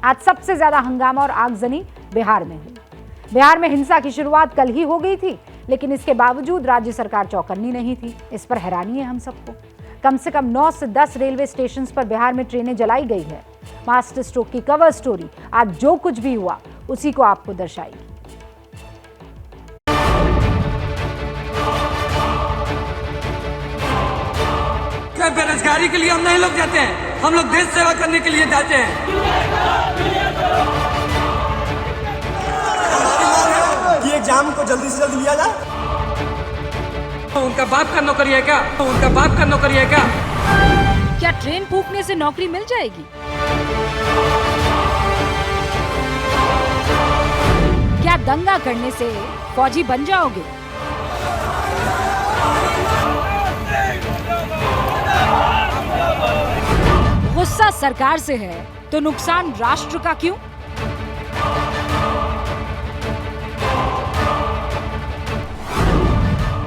आज सबसे ज्यादा हंगामा और आगजनी बिहार में हुई। बिहार में हिंसा की शुरुआत कल ही हो गई थी, लेकिन इसके बावजूद राज्य सरकार चौकन्नी नहीं थी। इस पर हैरानी है हम सबको। कम से कम 9 से 10 रेलवे स्टेशन पर बिहार में ट्रेनें जलाई गई है। मास्टर स्ट्रोक की कवर स्टोरी आज जो कुछ भी हुआ उसी को आपको दर्शाएगी। बेरोजगारी के लिए हम नहीं लोग जाते हैं, हम लोग देश सेवा करने के लिए जाते हैं। ये एग्जाम को जल्दी से जल्दी लिया जाए। उनका बाप का नौकरी है क्या? उनका बाप का नौकरी है क्या? क्या ट्रेन फूंकने से नौकरी मिल जाएगी? क्या दंगा करने से फौजी बन जाओगे? गुस्सा सरकार से है तो नुकसान राष्ट्र का क्यों?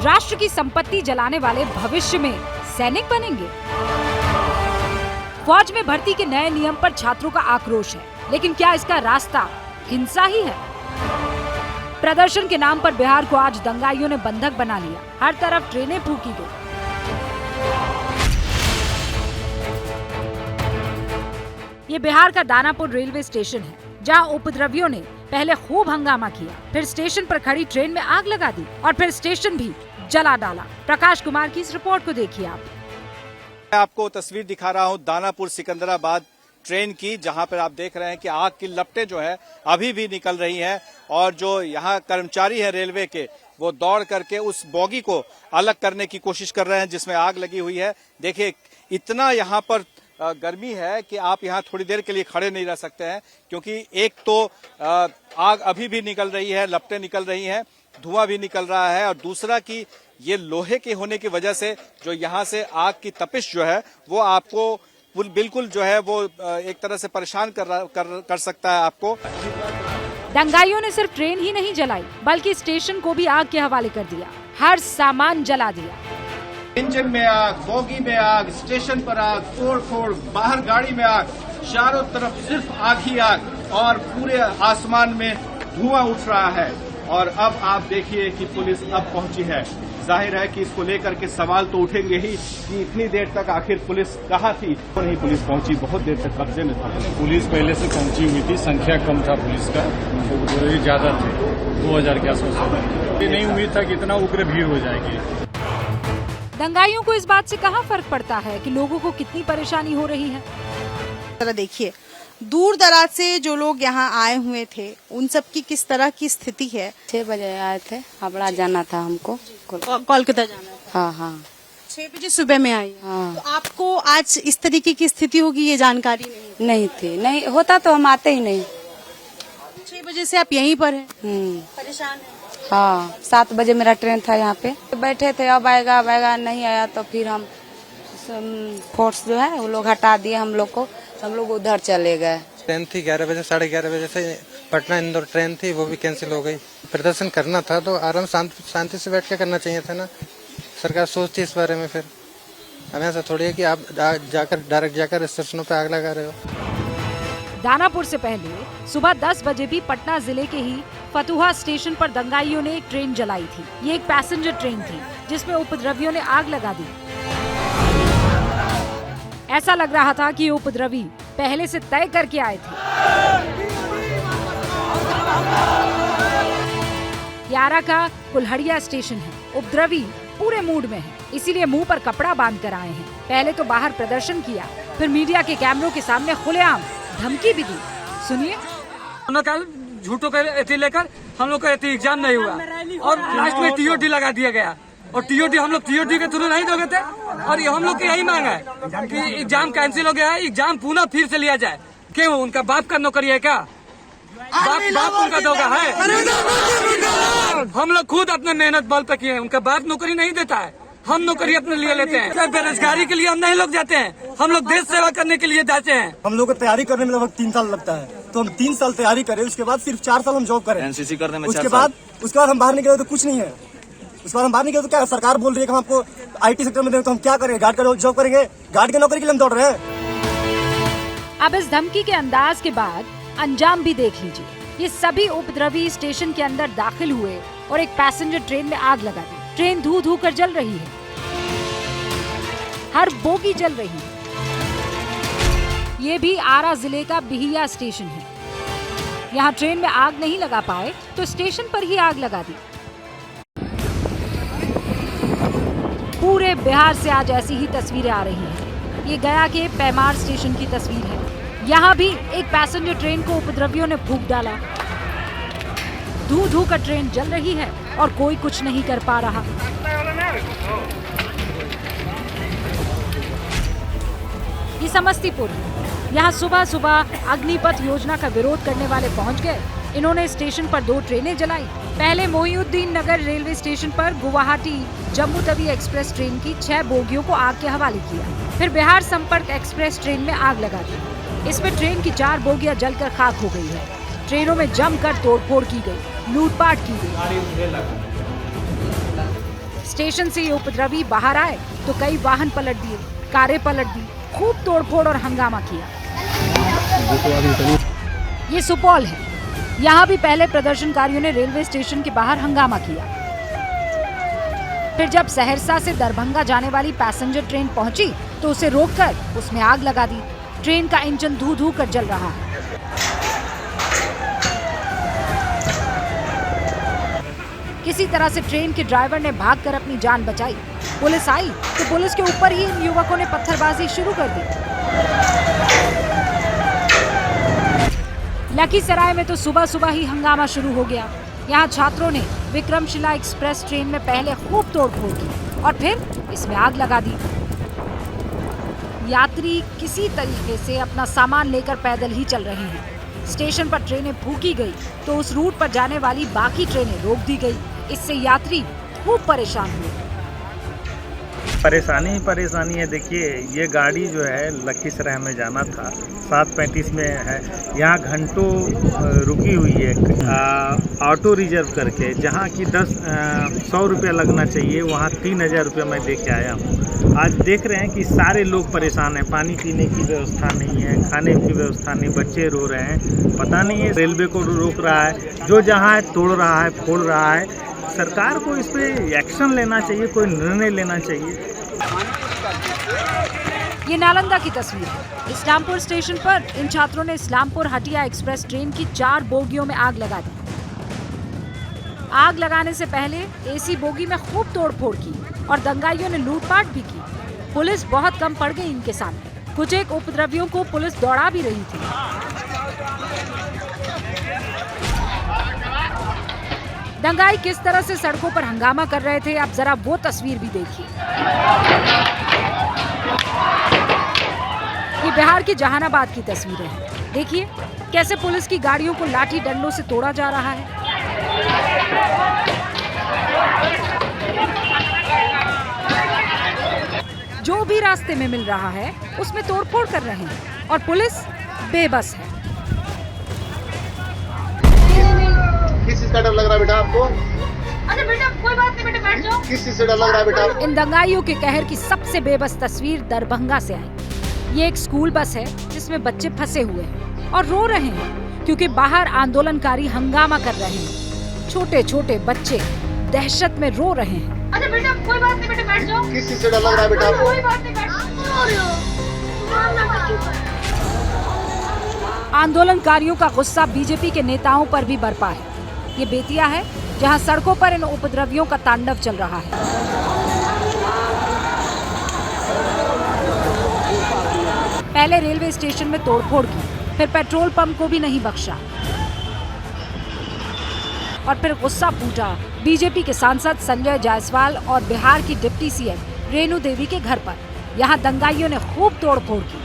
राष्ट्र की संपत्ति जलाने वाले भविष्य में सैनिक बनेंगे। फौज में भर्ती के नए नियम पर छात्रों का आक्रोश है, लेकिन क्या इसका रास्ता हिंसा ही है? प्रदर्शन के नाम पर बिहार को आज दंगाइयों ने बंधक बना लिया। हर तरफ ट्रेनें फूंकी गई। ये बिहार का दानापुर रेलवे स्टेशन है, जहां उपद्रवियों ने पहले खूब हंगामा किया, फिर स्टेशन पर खड़ी ट्रेन में आग लगा दी और फिर स्टेशन भी जला डाला। प्रकाश कुमार की इस रिपोर्ट को देखिए आप। मैं आपको तस्वीर दिखा रहा हूं दानापुर सिकंदराबाद ट्रेन की, जहां पर आप देख रहे हैं कि आग की लपटें जो है अभी भी निकल रही हैं और जो यहाँ कर्मचारी है रेलवे के, वो दौड़ करके उस बोगी को अलग करने की कोशिश कर रहे हैं जिसमें आग लगी हुई है। देखिए इतना यहाँ पर गर्मी है कि आप यहाँ थोड़ी देर के लिए खड़े नहीं रह सकते हैं, क्योंकि एक तो आग अभी भी निकल रही है, लपटें निकल रही हैं, धुआं भी निकल रहा है, और दूसरा कि ये लोहे के होने की वजह से जो यहाँ से आग की तपिश जो है वो आपको बिल्कुल जो है वो एक तरह से परेशान कर सकता है आपको। दंगाइयों ने सिर्फ ट्रेन ही नहीं जलाई, बल्कि स्टेशन को भी आग के हवाले कर दिया। हर सामान जला दिया। इंजन में आग, बोगी में आग, स्टेशन पर आग, फोड़ बाहर गाड़ी में आग, चारों तरफ सिर्फ आग ही आग और पूरे आसमान में धुआं उठ रहा है। और अब आप देखिए कि पुलिस अब पहुंची है। जाहिर है कि इसको लेकर के सवाल तो उठेंगे ही कि इतनी देर तक आखिर पुलिस कहाँ थी? तो नहीं पुलिस पहुंची, बहुत देर तक कब्जे में था। पुलिस पहले से पहुंची हुई थी, संख्या कम था पुलिस का, तो ज्यादा थे, 2000 के आसपास। ये नहीं उम्मीद था कि इतना उग्र भीड़ हो जाएगी। दंगाइयों को इस बात से कहाँ फर्क पड़ता है कि लोगों को कितनी परेशानी हो रही है। जरा देखिए दूर दराज से जो लोग यहाँ आए हुए थे उन सब की किस तरह की स्थिति है। 6 बजे आए थे, हावड़ा जाना था हमको, कोलकाता जाना था। हाँ 6 बजे सुबह में आई। हाँ। तो आपको आज इस तरीके की स्थिति होगी ये जानकारी नहीं थी, नहीं होता तो हम आते ही नहीं। 6 बजे से आप यहीं पर हैं? परेशान है। हाँ 7 बजे मेरा ट्रेन था, यहाँ पे बैठे थे, अब आएगा नहीं आया तो फिर हम फोर्स जो है वो लोग हटा दिए हम लोग को, हम लोग उधर चले गए। ट्रेन थी 11 बजे, 11:30 बजे से पटना इंदौर ट्रेन थी, वो भी कैंसिल हो गई। प्रदर्शन करना था तो आराम शांति से बैठ के करना चाहिए था ना। सरकार सोचती इस बारे में, फिर हमें ऐसा थोड़ी है कि आप डायरेक्ट जाकर स्टेशनों पे आग लगा रहे हो। दानापुर से पहले सुबह 10 बजे भी पटना जिले के ही फतुहा स्टेशन पर दंगाइयों ने एक ट्रेन जलाई थी। ये एक पैसेंजर ट्रेन थी जिसमें उपद्रवियों ने आग लगा दी। ऐसा लग रहा था कि उपद्रवी पहले से तय करके आए थे। यारा का कुल्हड़िया स्टेशन है। उपद्रवी पूरे मूड में है, इसीलिए मुंह पर कपड़ा बांध कर आए हैं। पहले तो बाहर प्रदर्शन किया, फिर मीडिया के कैमरों के सामने खुलेआम धमकी भी दी। सुनिए। झूठों का लेकर हम लोग का एग्जाम नहीं हुआ और लास्ट में टीओटी लगा दिया गया, और टीओटी हम लोग टीओटी के थ्रू नहीं दोगे थे, और ये हम लोग की यही मांग है कि एग्जाम कैंसिल हो गया है, एग्जाम पुनः फिर से लिया जाए। क्यों? उनका बाप का नौकरी है क्या? बाप उनका दोगा है? हम लोग खुद अपने मेहनत बल पे किए हैं, उनका बाप नौकरी नहीं देता है, हम नौकरी अपने लिए लेते हैं। क्या बेरोजगारी के लिए हम नहीं लोग जाते हैं, हम लोग देश सेवा करने के लिए जाते हैं। हम लोग को तैयारी करने में लगभग 3 साल लगता है, तो हम 3 साल तैयारी करें, उसके बाद सिर्फ 4 साल हम जॉब करें। एनसीसी करने में उसके बाद हम बाहर निकले तो कुछ नहीं है। उसके बाद हम बाहर निकले तो क्या सरकार बोल रही है कि हम आपको IT सेक्टर में देंगे, तो हम क्या करें? गार्ड का जॉब करेंगे? गार्ड की नौकरी के लिए हम दौड़ रहे हैं। अब इस धमकी के अंदाज के बाद अंजाम भी देख लीजिए। ये सभी उपद्रवी स्टेशन के अंदर दाखिल हुए और एक पैसेंजर ट्रेन में आग लगा दी। ट्रेन धू धू कर जल रही है, हर बोगी जल रही है। ये भी आरा जिले का बिहिया स्टेशन है। यहाँ ट्रेन में आग नहीं लगा पाए तो स्टेशन पर ही आग लगा दी। पूरे बिहार से आज ऐसी ही तस्वीरें आ रही हैं। ये गया के पैमार स्टेशन की तस्वीर है। यहाँ भी एक पैसेंजर ट्रेन को उपद्रवियों ने फूंक डाला। धू धू कर ट्रेन जल रही है और कोई कुछ नहीं कर पा रहा। ये समस्तीपुर, यहाँ सुबह सुबह अग्निपथ योजना का विरोध करने वाले पहुंच गए। इन्होंने स्टेशन पर 2 ट्रेनें जलाई। पहले मोहिउद्दीन नगर रेलवे स्टेशन पर गुवाहाटी जम्मू तवी एक्सप्रेस ट्रेन की 6 बोगियों को आग के हवाले किया। फिर बिहार संपर्क एक्सप्रेस ट्रेन में आग लगा दी। इसमें ट्रेन की 4 बोगियां जलकर खाक हो गई है। ट्रेनों में जमकर तोड़फोड़ की गई, लूटपाट की गई। स्टेशन से ये उपद्रवी बाहर आए तो कई वाहन पलट दिए, कारें पलट दी, खूब तोड़फोड़ और हंगामा किया। ये सुपौल है। यहाँ भी पहले प्रदर्शनकारियों ने रेलवे स्टेशन के बाहर हंगामा किया। फिर जब सहरसा से दरभंगा जाने वाली पैसेंजर ट्रेन पहुंची तो उसे रोककर उसमें आग लगा दी। ट्रेन का इंजन धू धू कर जल रहा है। किसी तरह से ट्रेन के ड्राइवर ने भागकर अपनी जान बचाई। पुलिस आई तो पुलिस के ऊपर ही इन युवकों ने पत्थरबाजी शुरू कर दी। लखीसराय में तो सुबह सुबह ही हंगामा शुरू हो गया। यहाँ छात्रों ने विक्रमशिला एक्सप्रेस ट्रेन में पहले खूब तोड़फोड़ की और फिर इसमें आग लगा दी। यात्री किसी तरीके से अपना सामान लेकर पैदल ही चल रहे हैं। स्टेशन पर ट्रेनें फूंकी गई तो उस रूट पर जाने वाली बाकी ट्रेनें रोक दी गई। इससे यात्री खूब परेशान हुए। परेशानी ही परेशानी है। देखिए, ये गाड़ी जो है लखीसराय में जाना था, 7:35 में है। यहाँ घंटों रुकी हुई है ऑटो रिजर्व करके, जहाँ की 100 रुपया लगना चाहिए, वहाँ 3000 रुपया मैं दे के आया हूँ। आज देख रहे हैं कि सारे लोग परेशान हैं। पानी पीने की व्यवस्था नहीं है, खाने की व्यवस्था नहीं, बच्चे रो रहे हैं। पता नहीं है, रेलवे को रोक रहा है, जो जहाँ है तोड़ रहा है, फोड़ रहा है। सरकार को इस पे एक्शन लेना चाहिए, कोई निर्णय लेना चाहिए। ये नालंदा की तस्वीर है। इस्लामपुर स्टेशन पर इन छात्रों ने इस्लामपुर हटिया एक्सप्रेस ट्रेन की 4 बोगियों में आग लगा दी। आग लगाने से पहले एसी बोगी में खूब तोड़फोड़ की और दंगाइयों ने लूटपाट भी की। पुलिस बहुत कम पड़ गई इनके सामने। कुछ एक उपद्रवियों को पुलिस दौड़ा भी रही थी। दंगाई किस तरह से सड़कों पर हंगामा कर रहे थे, आप जरा वो तस्वीर भी देखिए। ये बिहार के जहानाबाद की तस्वीरें हैं। देखिए कैसे पुलिस की गाड़ियों को लाठी डंडों से तोड़ा जा रहा है। जो भी रास्ते में मिल रहा है उसमें तोड़फोड़ कर रहे हैं और पुलिस बेबस है। किस चीज का डर लग रहा है बेटा आपको? अरे बेटा कोई बात नहीं, बेटा बैठ जाओ। किस चीज से डर लग रहा है बेटा? इन दंगाइयों के कहर की सबसे बेबस तस्वीर दरभंगा से आई। ये एक स्कूल बस है जिसमें बच्चे फंसे हुए हैं और रो रहे हैं क्योंकि बाहर आंदोलनकारी हंगामा कर रहे हैं। छोटे छोटे बच्चे दहशत में रो रहे हैं। अरे बेटा कोई बात नहीं, बेटा बैठ जाओ। किस चीज से डर लग रहा है बेटा आपको? कोई बात नहीं, बैठ जाओ। आंदोलनकारियों का गुस्सा बीजेपी के नेताओं पर भी बरपा है। ये बेतिया है जहां सड़कों पर इन उपद्रवियों का तांडव चल रहा है। पहले रेलवे स्टेशन में तोड़फोड़ की, फिर पेट्रोल पंप को भी नहीं बख्शा और फिर गुस्सा फूटा बीजेपी के सांसद संजय जायसवाल और बिहार की डिप्टी सीएम रेणु देवी के घर पर। यहाँ दंगाइयों ने खूब तोड़फोड़ की।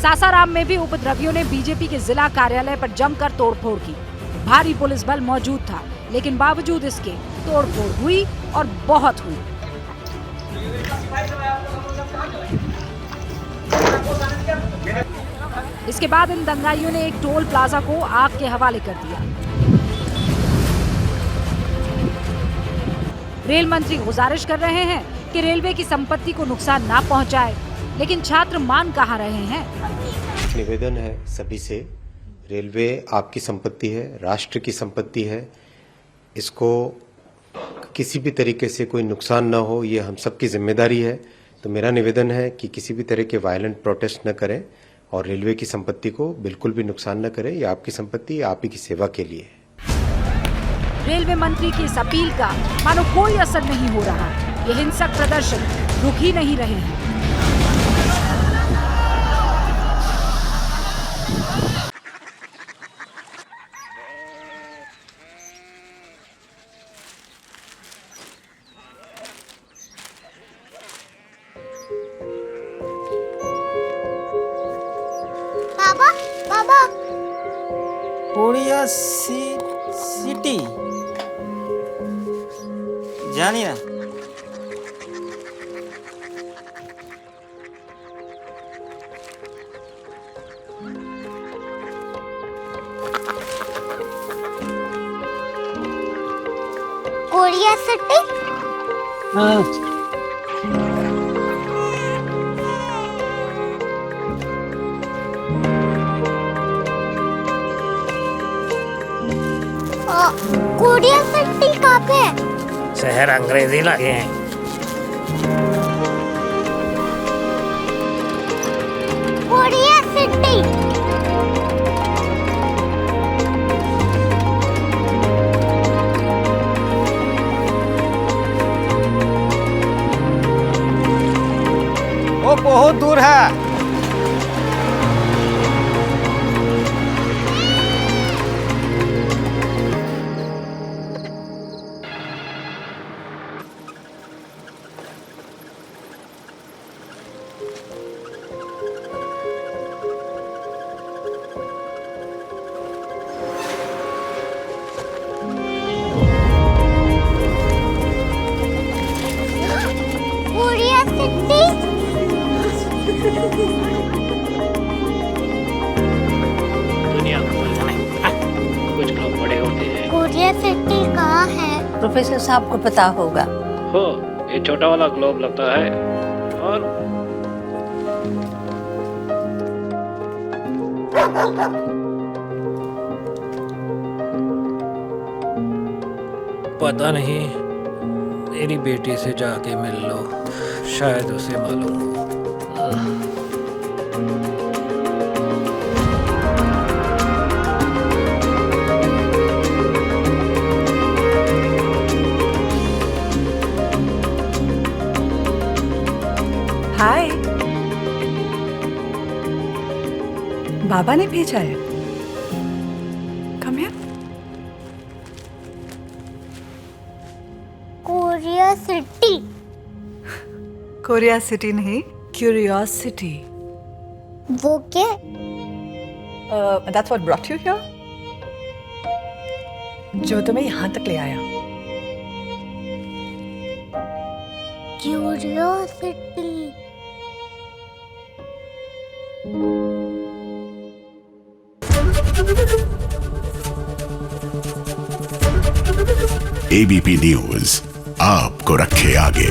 सासाराम में भी उपद्रवियों ने बीजेपी के जिला कार्यालय पर जमकर तोड़फोड़ की। भारी पुलिस बल मौजूद था, लेकिन बावजूद इसके तोड़फोड़ हुई और बहुत हुई। इसके बाद इन दंगाइयों ने एक टोल प्लाजा को आग के हवाले कर दिया। रेल मंत्री गुजारिश कर रहे हैं कि रेलवे की संपत्ति को नुकसान ना पहुंचाए। लेकिन छात्र मान कहाँ रहे हैं। निवेदन है सभी से, रेलवे आपकी संपत्ति है, राष्ट्र की संपत्ति है, इसको किसी भी तरीके से कोई नुकसान ना हो, ये हम सबकी जिम्मेदारी है। तो मेरा निवेदन है कि किसी भी तरह के वायलेंट प्रोटेस्ट न करें और रेलवे की संपत्ति को बिल्कुल भी नुकसान न करें। ये आपकी संपत्ति, आप ही की सेवा के लिए है। रेलवे मंत्री की इस अपील का मानो कोई असर नहीं हो रहा। ये हिंसक प्रदर्शन रुक ही नहीं रहे हैं। बाबा बाबा कोरिया सिटी जानिए कोरिया सिटी। कोरिया सिटी कहाँ पे है? शहर अंग्रेजी लगे हैं। Korea city. वो बहुत दूर है। Korea city. दुनिया कुछ लोग बड़े होते हैं। कोरिया सिटी कहाँ है? प्रोफेसर साहब को पता होगा। हो, ये छोटा वाला ग्लोब लगता है और पता नहीं, मेरी बेटी से जाके मिल लो, शायद उसे मालूम हो। हाय, बाबा ने भेजा है। Come here. Korea city. Korea city नहीं, क्यूरियोसिटी। वो क्या? That's what brought you here? जो तुम्हें यहाँ तक ले आया। क्यूरियोसिटी। एबीपी न्यूज आपको रखे आगे।